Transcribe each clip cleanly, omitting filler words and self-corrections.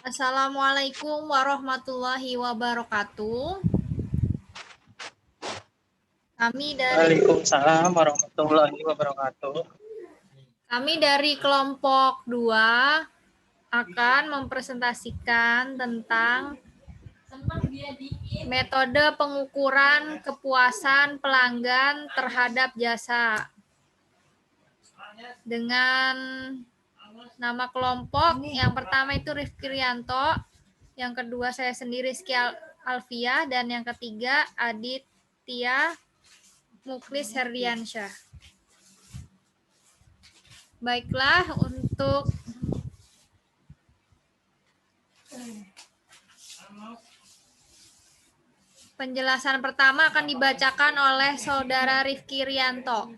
Assalamualaikum warahmatullahi wabarakatuh. Waalaikumsalam warahmatullahi wabarakatuh. Kami dari kelompok 2 akan mempresentasikan tentang metode pengukuran kepuasan pelanggan terhadap jasa. Dengan nama kelompok, yang pertama itu Rifki Rianto, yang kedua saya sendiri Rizky Alfia, dan yang ketiga Aditya Muklis Herdiansyah. Baiklah, untuk penjelasan pertama akan dibacakan oleh Saudara Rifki Rianto.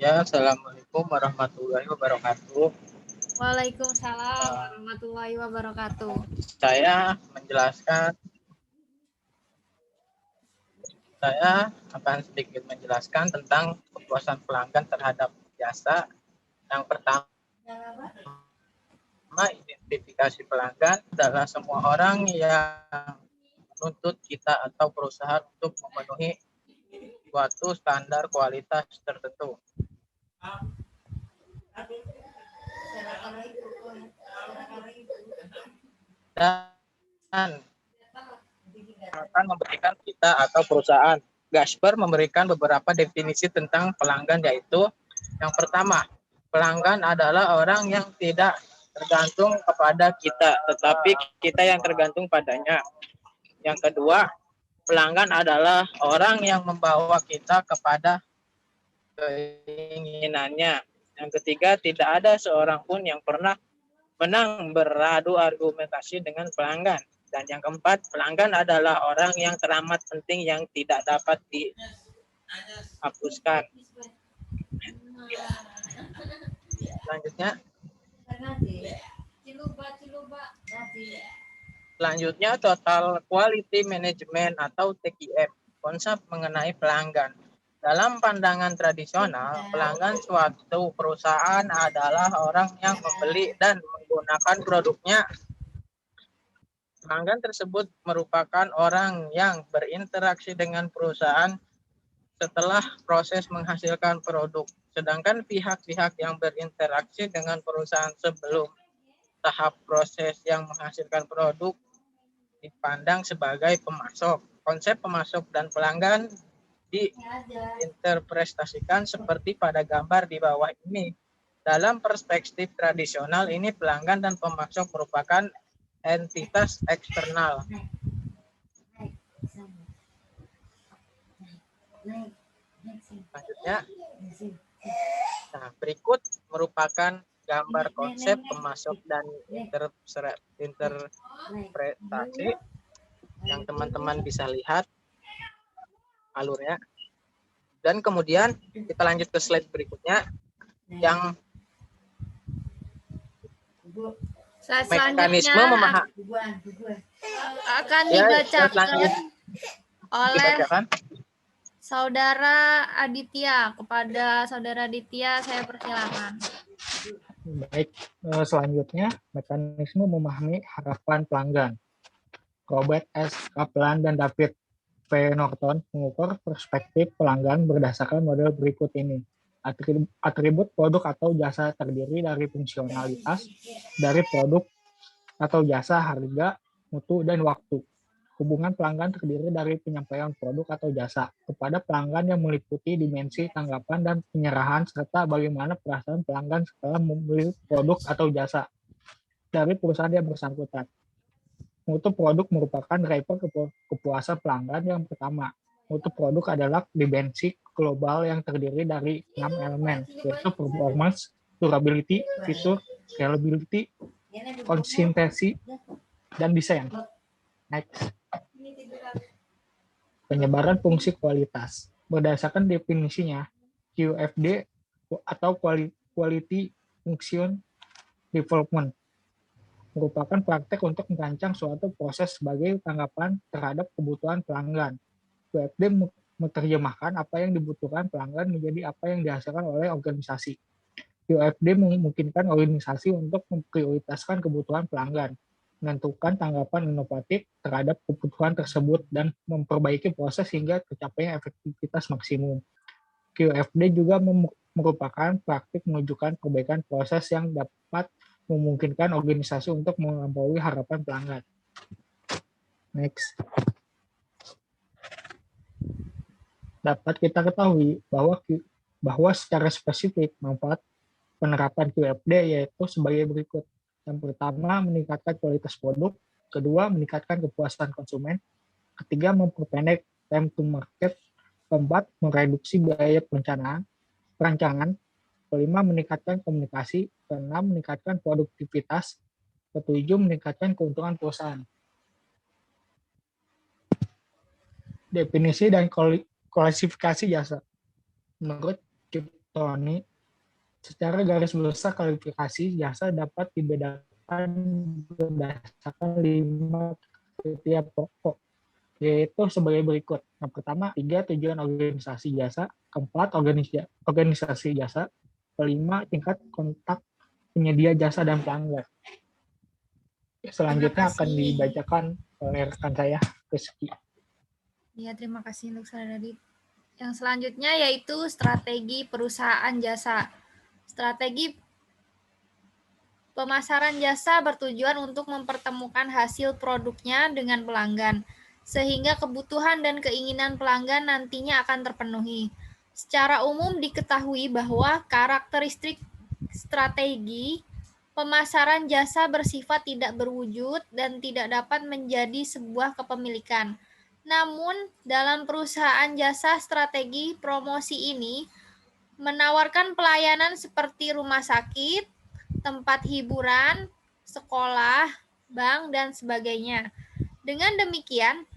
Assalamualaikum warahmatullahi wabarakatuh. Waalaikumsalam warahmatullahi wabarakatuh. Saya akan sedikit menjelaskan tentang kepuasan pelanggan terhadap jasa. Yang pertama, identifikasi pelanggan adalah semua orang yang menuntut kita atau perusahaan untuk memenuhi suatu standar kualitas tertentu. Dan akan memberikan kita atau perusahaan. Gasper memberikan beberapa definisi tentang pelanggan, yaitu yang pertama, pelanggan adalah orang yang tidak tergantung kepada kita, tetapi kita yang tergantung padanya. Yang kedua, pelanggan adalah orang yang membawa kita kepada keinginannya. Yang ketiga, tidak ada seorang pun yang pernah menang beradu argumentasi dengan pelanggan. Dan yang keempat, pelanggan adalah orang yang teramat penting yang tidak dapat dihapuskan. Selanjutnya, Total Quality Management atau TQM, konsep mengenai pelanggan. Dalam pandangan tradisional, pelanggan suatu perusahaan adalah orang yang membeli dan menggunakan produknya. Pelanggan tersebut merupakan orang yang berinteraksi dengan perusahaan setelah proses menghasilkan produk. Sedangkan pihak-pihak yang berinteraksi dengan perusahaan sebelum tahap proses yang menghasilkan produk dipandang sebagai pemasok. Konsep pemasok dan pelanggan diinterpretasikan seperti pada gambar di bawah ini. Dalam perspektif tradisional ini, pelanggan dan pemasok merupakan entitas eksternal. Selanjutnya, berikut merupakan gambar konsep pemasok dan interpretasi yang teman-teman bisa lihat alurnya. Dan kemudian kita lanjut ke slide berikutnya yang mekanisme memahami akan dibacakan oleh Saudara Aditya. Kepada Saudara Aditya saya persilakan. Baik, selanjutnya mekanisme memahami harapan pelanggan. Robert S. Kaplan dan David V. Norton mengukur perspektif pelanggan berdasarkan model berikut ini. Atribut produk atau jasa terdiri dari fungsionalitas dari produk atau jasa, harga, mutu, dan waktu. Hubungan pelanggan terdiri dari penyampaian produk atau jasa kepada pelanggan yang meliputi dimensi tanggapan dan penyerahan serta bagaimana perasaan pelanggan setelah membeli produk atau jasa dari perusahaan yang bersangkutan. Mutu produk merupakan driver kepuasan pelanggan yang pertama. Mutu produk adalah dimensi global yang terdiri dari 6 elemen, yaitu performance, durability, fitur, reliability, konsistensi, dan desain. Next. Penyebaran fungsi kualitas. Berdasarkan definisinya, QFD atau Quality Function Development merupakan praktek untuk merancang suatu proses sebagai tanggapan terhadap kebutuhan pelanggan. QFD menerjemahkan apa yang dibutuhkan pelanggan menjadi apa yang dihasilkan oleh organisasi. QFD memungkinkan organisasi untuk memprioritaskan kebutuhan pelanggan, menentukan tanggapan inovatif terhadap kebutuhan tersebut, dan memperbaiki proses hingga tercapainya efektivitas maksimum. QFD juga merupakan praktik menunjukkan perbaikan proses yang dapat memungkinkan organisasi untuk melampaui harapan pelanggan. Next. Dapat kita ketahui bahwa secara spesifik manfaat penerapan QFD yaitu sebagai berikut. Yang pertama, meningkatkan kualitas produk. Kedua, meningkatkan kepuasan konsumen. Ketiga, memperpendek time to market. Keempat, mereduksi biaya perancangan. Kelima, meningkatkan komunikasi. Keenam, meningkatkan produktivitas. Ketujuh, meningkatkan keuntungan perusahaan. Definisi dan klasifikasi jasa. Menurut Tony, secara garis besar kualifikasi jasa dapat dibedakan berdasarkan 5 kriteria pokok, yaitu sebagai berikut. Yang pertama, 3 tujuan organisasi jasa. Keempat, organisasi jasa. Kelima, tingkat kontak penyedia jasa dan pelanggan. Selanjutnya akan dibacakan oleh rekan saya, Rizky. Ya, terima kasih untuk saudara Radit. Yang selanjutnya yaitu strategi perusahaan jasa. Strategi pemasaran jasa bertujuan untuk mempertemukan hasil produknya dengan pelanggan, sehingga kebutuhan dan keinginan pelanggan nantinya akan terpenuhi. Secara umum diketahui bahwa karakteristik strategi pemasaran jasa bersifat tidak berwujud dan tidak dapat menjadi sebuah kepemilikan. Namun, dalam perusahaan jasa, strategi promosi ini menawarkan pelayanan seperti rumah sakit, tempat hiburan, sekolah, bank, dan sebagainya. Dengan demikian,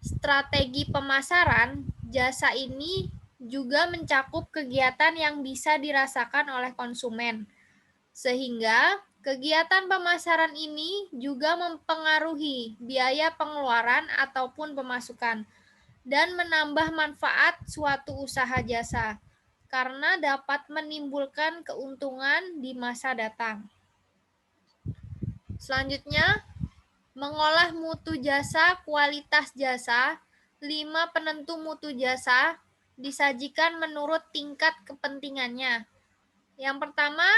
strategi pemasaran jasa ini juga mencakup kegiatan yang bisa dirasakan oleh konsumen, sehingga kegiatan pemasaran ini juga mempengaruhi biaya pengeluaran ataupun pemasukan dan menambah manfaat suatu usaha jasa karena dapat menimbulkan keuntungan di masa datang. Selanjutnya, mengolah mutu jasa, kualitas jasa. 5 penentu mutu jasa disajikan menurut tingkat kepentingannya. Yang pertama,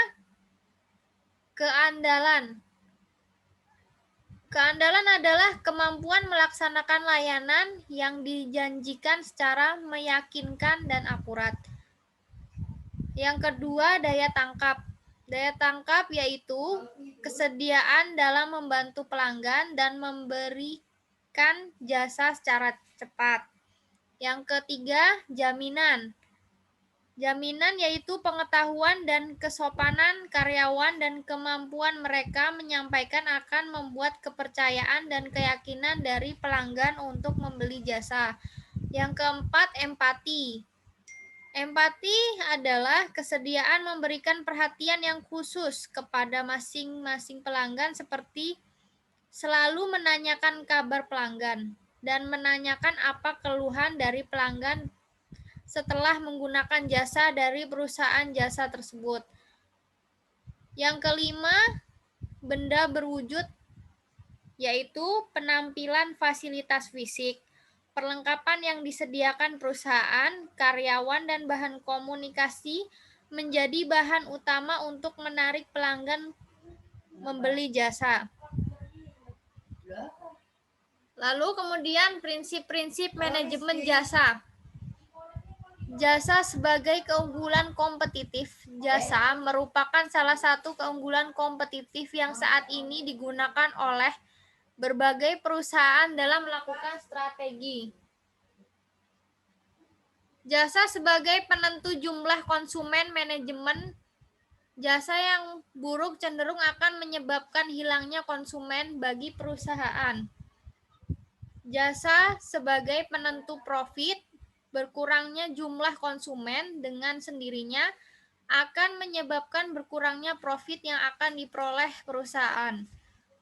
keandalan. Keandalan adalah kemampuan melaksanakan layanan yang dijanjikan secara meyakinkan dan akurat. Yang kedua, daya tangkap. Daya tangkap yaitu kesediaan dalam membantu pelanggan dan memberikan jasa secara cepat. Yang ketiga, jaminan. Jaminan yaitu pengetahuan dan kesopanan karyawan dan kemampuan mereka menyampaikan akan membuat kepercayaan dan keyakinan dari pelanggan untuk membeli jasa. Yang keempat, empati. Empati adalah kesediaan memberikan perhatian yang khusus kepada masing-masing pelanggan seperti selalu menanyakan kabar pelanggan dan menanyakan apa keluhan dari pelanggan setelah menggunakan jasa dari perusahaan jasa tersebut. Yang kelima, benda berwujud, yaitu penampilan fasilitas fisik, perlengkapan yang disediakan perusahaan, karyawan, dan bahan komunikasi menjadi bahan utama untuk menarik pelanggan membeli jasa. Lalu kemudian prinsip-prinsip manajemen jasa. Jasa sebagai keunggulan kompetitif. Jasa merupakan salah satu keunggulan kompetitif yang saat ini digunakan oleh berbagai perusahaan dalam melakukan strategi. Jasa sebagai penentu jumlah konsumen. Manajemen jasa yang buruk cenderung akan menyebabkan hilangnya konsumen bagi perusahaan. Jasa sebagai penentu profit. Berkurangnya jumlah konsumen dengan sendirinya akan menyebabkan berkurangnya profit yang akan diperoleh perusahaan.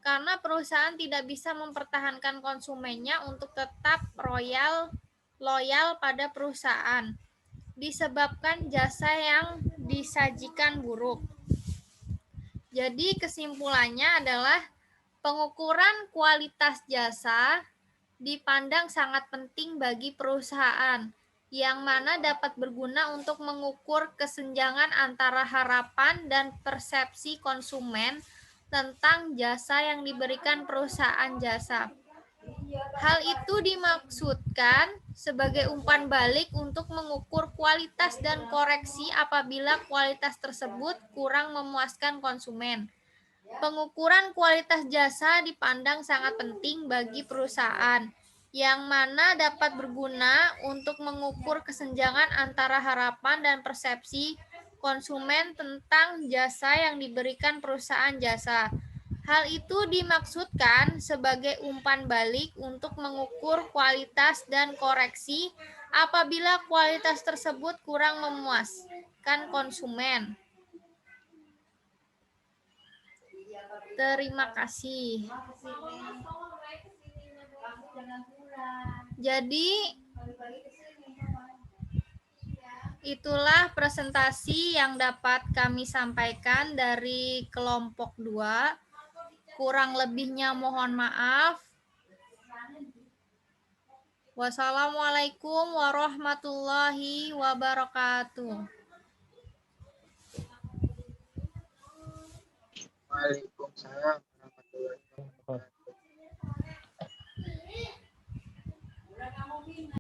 Karena perusahaan tidak bisa mempertahankan konsumennya untuk tetap loyal pada perusahaan, disebabkan jasa yang disajikan buruk. Jadi kesimpulannya adalah pengukuran kualitas jasa dipandang sangat penting bagi perusahaan, yang mana dapat berguna untuk mengukur kesenjangan antara harapan dan persepsi konsumen tentang jasa yang diberikan perusahaan jasa. Hal itu dimaksudkan sebagai umpan balik untuk mengukur kualitas dan koreksi apabila kualitas tersebut kurang memuaskan konsumen. Pengukuran kualitas jasa dipandang sangat penting bagi perusahaan, yang mana dapat berguna untuk mengukur kesenjangan antara harapan dan persepsi konsumen tentang jasa yang diberikan perusahaan jasa. Hal itu dimaksudkan sebagai umpan balik untuk mengukur kualitas dan koreksi apabila kualitas tersebut kurang memuaskan konsumen. Terima kasih. Jadi, itulah presentasi yang dapat kami sampaikan dari kelompok 2. Kurang lebihnya mohon maaf. Wassalamualaikum warahmatullahi wabarakatuh. Waalaikumsalam.